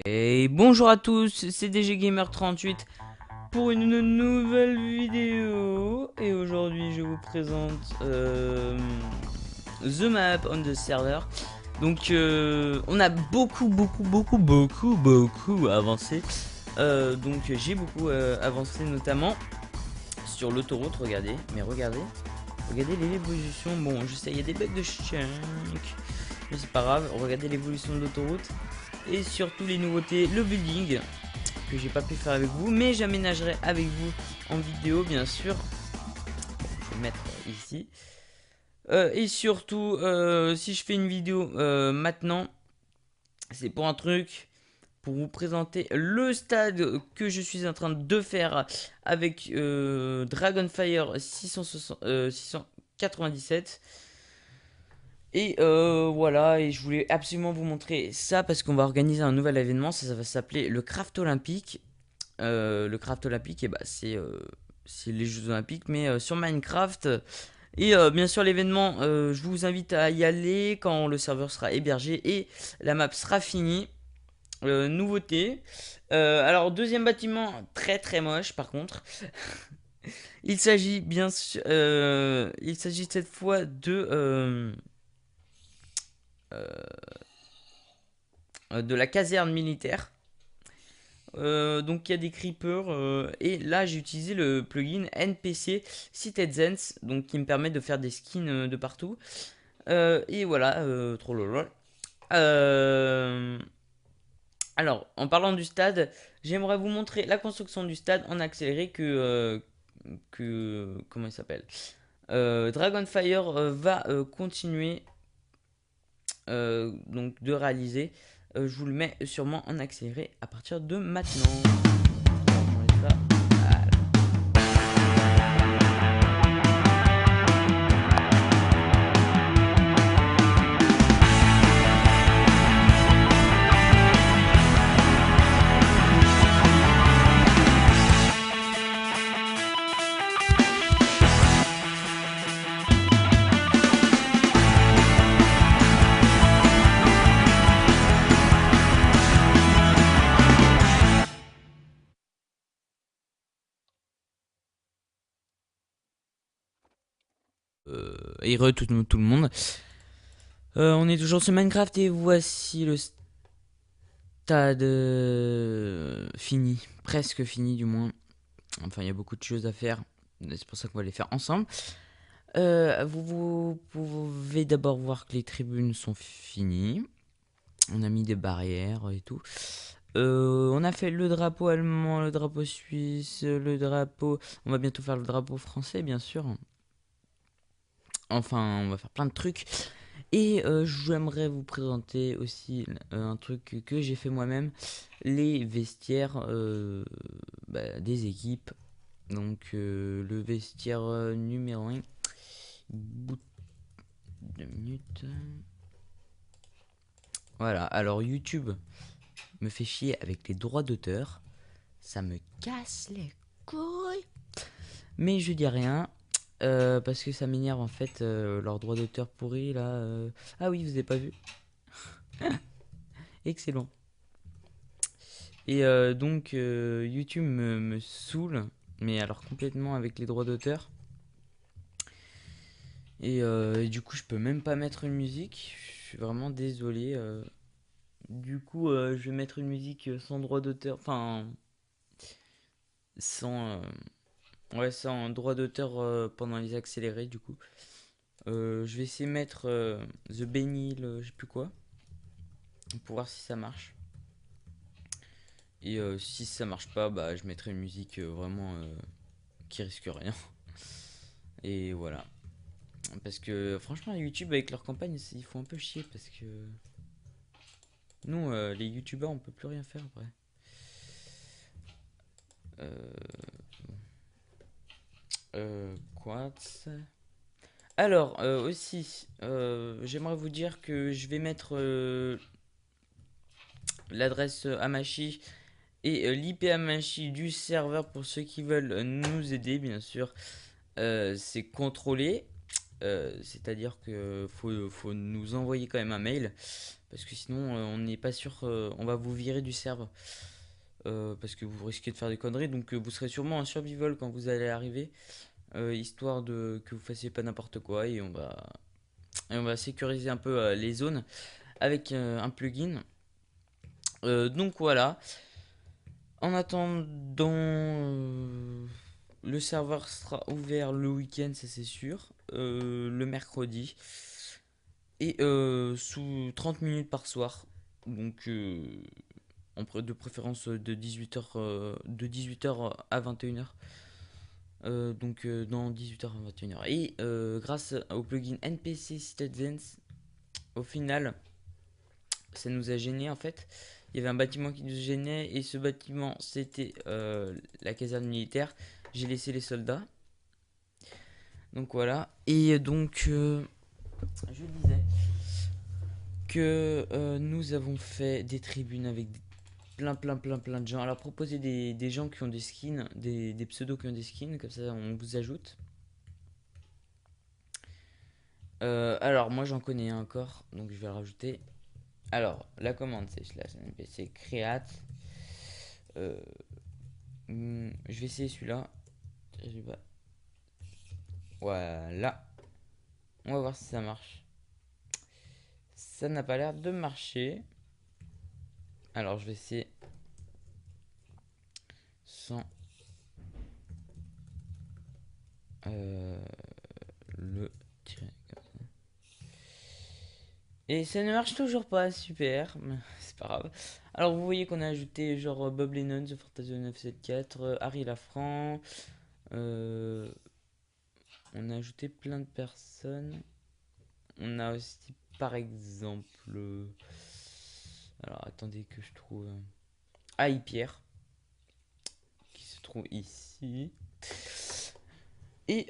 Et bonjour à tous, c'est DG Gamer 38 pour une nouvelle vidéo. Et aujourd'hui, je vous présente The Map on the server. Donc, on a beaucoup avancé. Donc, j'ai beaucoup avancé, notamment sur l'autoroute. Regardez, mais regardez l'évolution. Bon, je sais, il y a des bugs de chunk, mais c'est pas grave. Regardez l'évolution de l'autoroute. Et surtout les nouveautés, le building que j'ai pas pu faire avec vous, mais j'aménagerai avec vous en vidéo bien sûr. Bon, je vais le mettre ici. Et surtout, si je fais une vidéo maintenant, c'est pour un truc, pour vous présenter le stade que je suis en train de faire avec Dragonfire 697. Et voilà, et je voulais absolument vous montrer ça parce qu'on va organiser un nouvel événement, ça va s'appeler le Craft Olympique. Le Craft Olympique, et bah, c'est les Jeux Olympiques, mais sur Minecraft. Et bien sûr, l'événement, je vous invite à y aller quand le serveur sera hébergé et la map sera finie. Nouveauté. Alors, deuxième bâtiment, très moche par contre. Il s'agit bien sûr, il s'agit cette fois de la caserne militaire. Donc il y a des creepers et là j'ai utilisé le plugin NPC Citizens donc qui me permet de faire des skins de partout. Et voilà, trop lol. Euh, alors en parlant du stade, j'aimerais vous montrer la construction du stade en accéléré que comment il s'appelle, Dragonfire va continuer donc de réaliser. Je vous le mets sûrement en accéléré à partir de maintenant. Alors, et tout le monde. On est toujours sur Minecraft et voici le stade fini, presque fini du moins. Enfin, il y a beaucoup de choses à faire, c'est pour ça qu'on va les faire ensemble. Vous pouvez d'abord voir que les tribunes sont finies. On a mis des barrières et tout. On a fait le drapeau allemand, le drapeau suisse, le drapeau. On va bientôt faire le drapeau français, bien sûr. Enfin, on va faire plein de trucs. Et j'aimerais vous présenter aussi un truc que j'ai fait moi-même, les vestiaires des équipes. Donc le vestiaire numéro 1. Bout 2 minutes. Voilà, alors YouTube me fait chier avec les droits d'auteur. Ça me casse les couilles. Mais je dis rien. Parce que ça m'énerve en fait leurs droits d'auteur pourris là. Ah oui, vous avez pas vu. Excellent. Et donc YouTube me saoule, mais alors complètement avec les droits d'auteur. Et du coup je peux même pas mettre une musique. Je suis vraiment désolé. Du coup je vais mettre une musique sans droit d'auteur. Enfin sans, ouais, sans droit d'auteur pendant les accélérés du coup. Je vais essayer de mettre The Benil, je sais plus quoi. Pour voir si ça marche. Et si ça marche pas, bah je mettrai une musique vraiment qui risque rien. Et voilà. Parce que franchement, YouTube avec leur campagne, ils font un peu chier parce que nous, les YouTubeurs, on peut plus rien faire après. Euh, quoi. Alors, aussi, j'aimerais vous dire que je vais mettre l'adresse Hamachi et l'IP Hamachi du serveur pour ceux qui veulent nous aider, bien sûr. C'est contrôlé. C'est-à-dire que faut nous envoyer quand même un mail parce que sinon on n'est pas sûr, on va vous virer du serveur parce que vous risquez de faire des conneries. Donc vous serez sûrement en survival quand vous allez arriver, histoire de que vous fassiez pas n'importe quoi et on va sécuriser un peu les zones avec un plugin. Donc voilà. En attendant, le serveur sera ouvert le week-end, ça c'est sûr, le mercredi, et sous 30 minutes par soir. Donc, de préférence de 18h à 21h. Donc, dans 18h à 21h. Et grâce au plugin NPC Citizens, au final, ça nous a gêné en fait. Il y avait un bâtiment qui nous gênait et ce bâtiment c'était la caserne militaire. J'ai laissé les soldats. Donc voilà. Et donc je disais que nous avons fait des tribunes avec plein de gens. Alors proposer des gens qui ont des skins, des pseudos qui ont des skins, comme ça on vous ajoute. Alors moi j'en connais un encore, donc je vais le rajouter. Alors la commande c'est slash npc create. Euh, je vais essayer celui-là. Voilà. On va voir si ça marche. Ça n'a pas l'air de marcher. Alors je vais essayer sans euh, le tirer comme ça. Et ça ne marche toujours pas, super, mais c'est pas grave. Alors vous voyez qu'on a ajouté genre Bob Lennon, The Fantasio 974, Harry Lafranc. euh, on a ajouté plein de personnes. On a aussi par exemple... alors attendez que je trouve... Pierre, qui se trouve ici. Et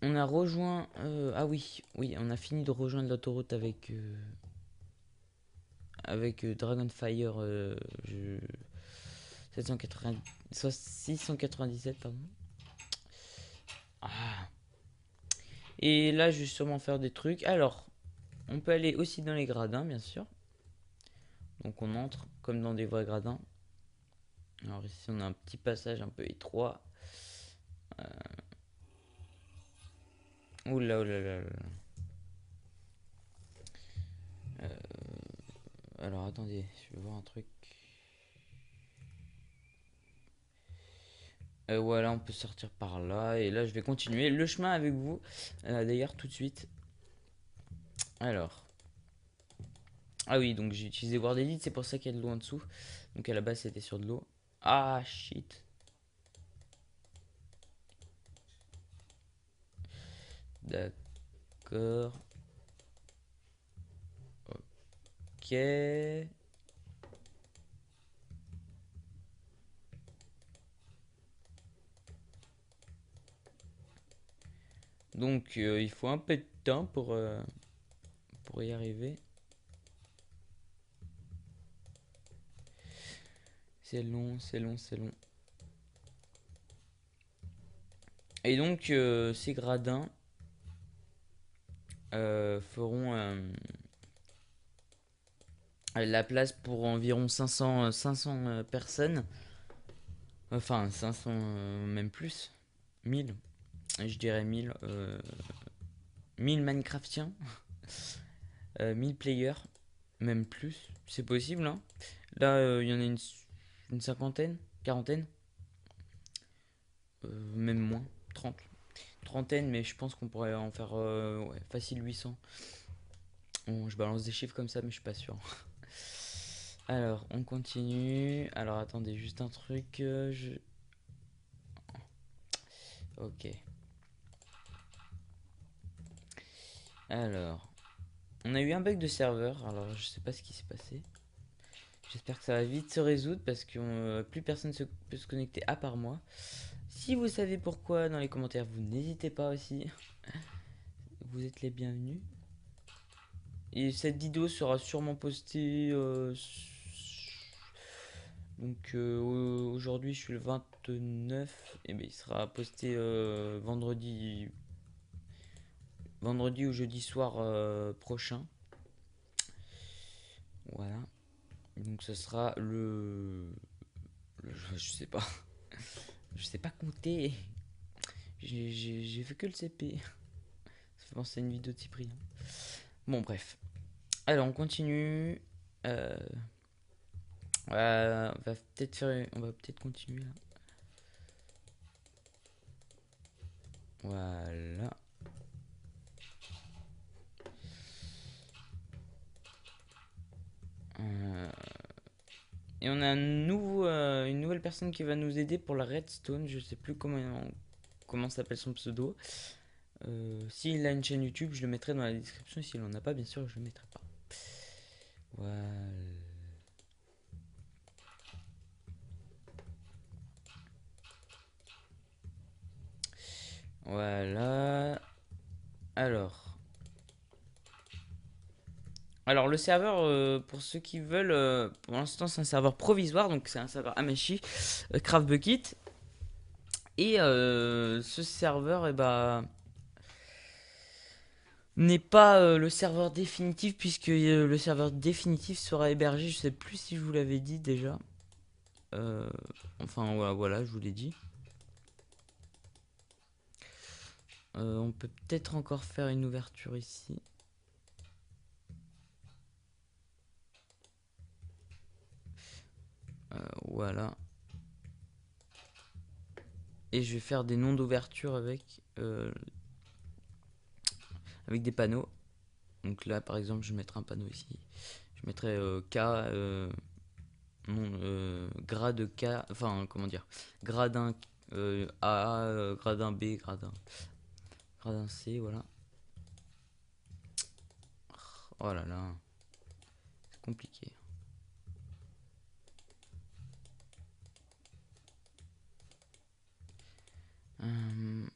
on a rejoint... ah oui, on a fini de rejoindre l'autoroute avec Dragonfire 780, 697, pardon. Ah. Et là, je vais sûrement faire des trucs. Alors, on peut aller aussi dans les gradins, bien sûr. Donc on entre comme dans des vrais gradins. Alors ici, on a un petit passage un peu étroit. Oula, oula, oula, oula. Alors attendez, je vais voir un truc. Voilà, on peut sortir par là. Et là, je vais continuer le chemin avec vous. D'ailleurs, tout de suite. Alors. Ah oui, donc j'ai utilisé Word Edit, c'est pour ça qu'il y a de l'eau en dessous. Donc à la base, c'était sur de l'eau. Ah, shit. D'accord. Ok. Donc il faut un peu de temps pour y arriver. C'est long, c'est long, c'est long. Et donc ces gradins feront la place pour environ 500 personnes. Enfin 500, même plus. 1000. Je dirais 1000. 1000 Minecraftiens. 1000 players. Même plus. C'est possible, hein. Là, il y en a une cinquantaine, quarantaine. Même moins. 30. Trentaine, mais je pense qu'on pourrait en faire ouais, facile 800. Bon, je balance des chiffres comme ça, mais je suis pas sûr. Alors, on continue. Alors, attendez, juste un truc. Ok. Alors, on a eu un bug de serveur. Alors, je sais pas ce qui s'est passé. J'espère que ça va vite se résoudre parce que plus personne peut se connecter à part moi. Si vous savez pourquoi, dans les commentaires, vous n'hésitez pas aussi. Vous êtes les bienvenus. Et cette vidéo sera sûrement postée Donc aujourd'hui je suis le 29 et ben il sera posté vendredi ou jeudi soir prochain. Voilà. Donc ce sera je sais pas. Je sais pas compter. J'ai fait que le CP. Ça fait penser à une vidéo de Cyprien. Bon bref. Alors on continue. Euh, on va peut-être continuer là. Voilà. Et on a une nouvelle personne qui va nous aider pour la redstone. Je sais plus comment s'appelle son pseudo. S'il a une chaîne YouTube, je le mettrai dans la description. S'il en a pas, bien sûr, je le mettrai pas. Voilà. Voilà. Alors le serveur, pour ceux qui veulent, pour l'instant c'est un serveur provisoire, donc c'est un serveur Amashi, Craft Bucket. Et ce serveur, n'est pas le serveur définitif, puisque le serveur définitif sera hébergé, je sais plus si je vous l'avais dit déjà. Euh, enfin voilà, je vous l'ai dit. On peut peut-être encore faire une ouverture ici. Voilà. Et je vais faire des noms d'ouverture avec des panneaux. Donc là par exemple je mettrai un panneau ici. Je mettrai K, grade K, enfin comment dire, gradin A, gradin B, gradin C, voilà. Oh là là, c'est compliqué. Euh,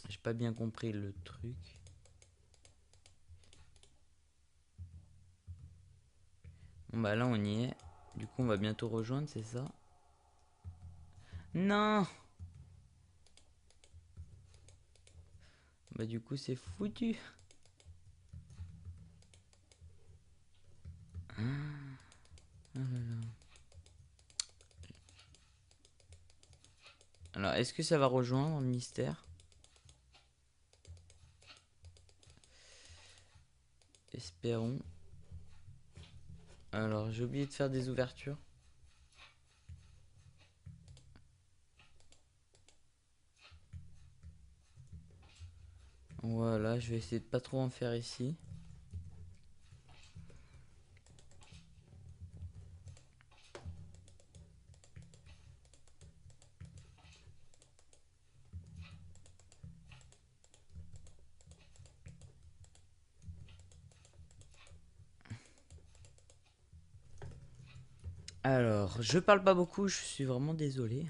J'ai pas bien compris le truc. Bon bah là on y est. Du coup on va bientôt rejoindre, c'est ça? Non. Bah du coup c'est foutu. Ah, oh là là. Alors est-ce que ça va rejoindre le mystère? Espérons. Alors j'ai oublié de faire des ouvertures. Voilà, je vais essayer de pas trop en faire ici. Alors, je parle pas beaucoup, je suis vraiment désolé.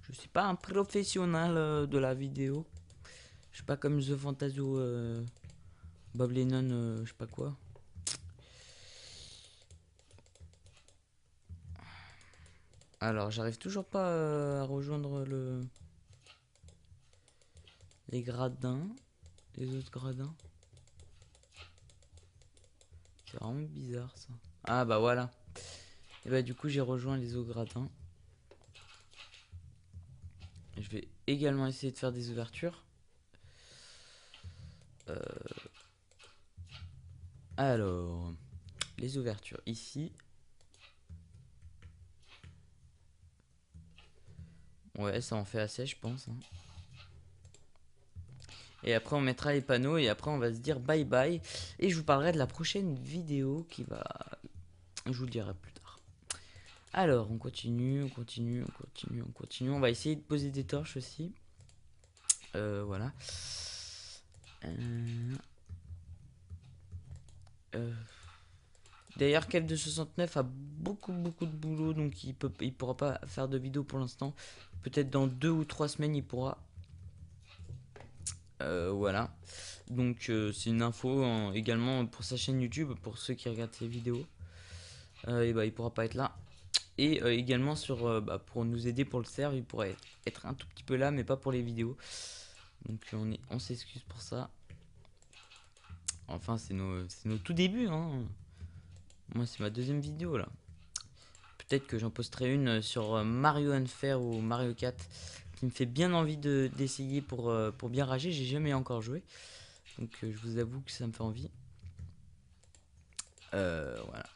Je suis pas un professionnel de la vidéo. Je suis pas comme The Fantasio, Bob Lennon, je sais pas quoi. Alors, j'arrive toujours pas à rejoindre les gradins, les autres gradins. C'est vraiment bizarre ça. Ah bah voilà. Et bah du coup, j'ai rejoint les autres gradins. Je vais également essayer de faire des ouvertures. Alors, les ouvertures ici. Ouais, ça en fait assez, je pense. Hein. Et après, on mettra les panneaux et après, on va se dire bye bye. Et je vous parlerai de la prochaine vidéo qui va. Je vous le dirai plus tard. Alors, on continue, on continue, on continue, on continue. On va essayer de poser des torches aussi. Voilà. D'ailleurs, Kev de 69 a beaucoup de boulot, donc il pourra pas faire de vidéo pour l'instant. Peut-être dans 2 ou 3 semaines, il pourra. Voilà. Donc c'est une info également pour sa chaîne YouTube, pour ceux qui regardent ses vidéos. Et bah il pourra pas être là. Et également sur pour nous aider pour le serve, il pourrait être un tout petit peu là, mais pas pour les vidéos. Donc on s'excuse pour ça. Enfin c'est nos tout débuts, hein. Moi c'est ma deuxième vidéo là. Peut-être que j'en posterai une sur Mario Unfair ou Mario 4 qui me fait bien envie d'essayer pour bien rager. J'ai jamais encore joué. Donc je vous avoue que ça me fait envie. Voilà.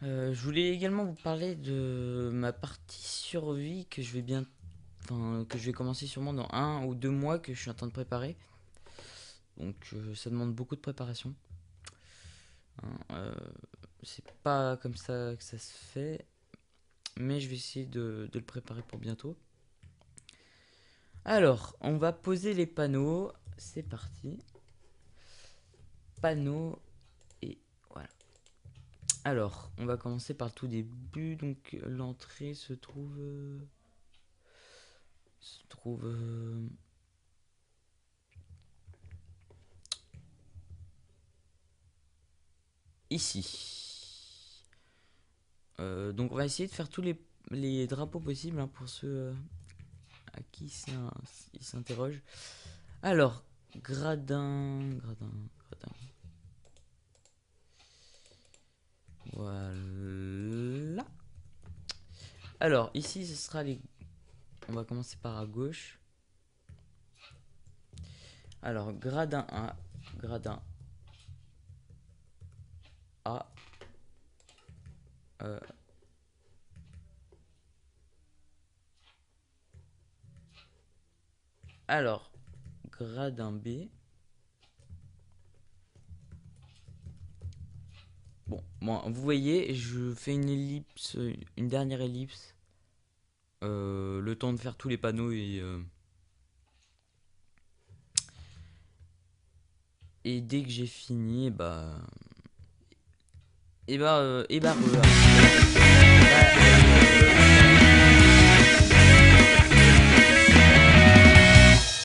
Je voulais également vous parler de ma partie survie que je vais bien, enfin que je vais commencer sûrement dans 1 ou 2 mois, que je suis en train de préparer. Donc ça demande beaucoup de préparation. Hein, c'est pas comme ça que ça se fait, mais je vais essayer de le préparer pour bientôt. Alors, on va poser les panneaux. C'est parti. Panneaux et voilà. Alors, on va commencer par le tout début. Donc, l'entrée se trouve ici. Donc, on va essayer de faire tous les drapeaux possibles, hein, pour ceux à qui ils s'interrogent. Alors, gradin. Voilà. Alors, ici, ce sera les... On va commencer par à gauche. Alors, gradin A, gradin A. Alors, gradin B. Bon, vous voyez, je fais une ellipse, une dernière ellipse. Le temps de faire tous les panneaux et dès que j'ai fini, et bah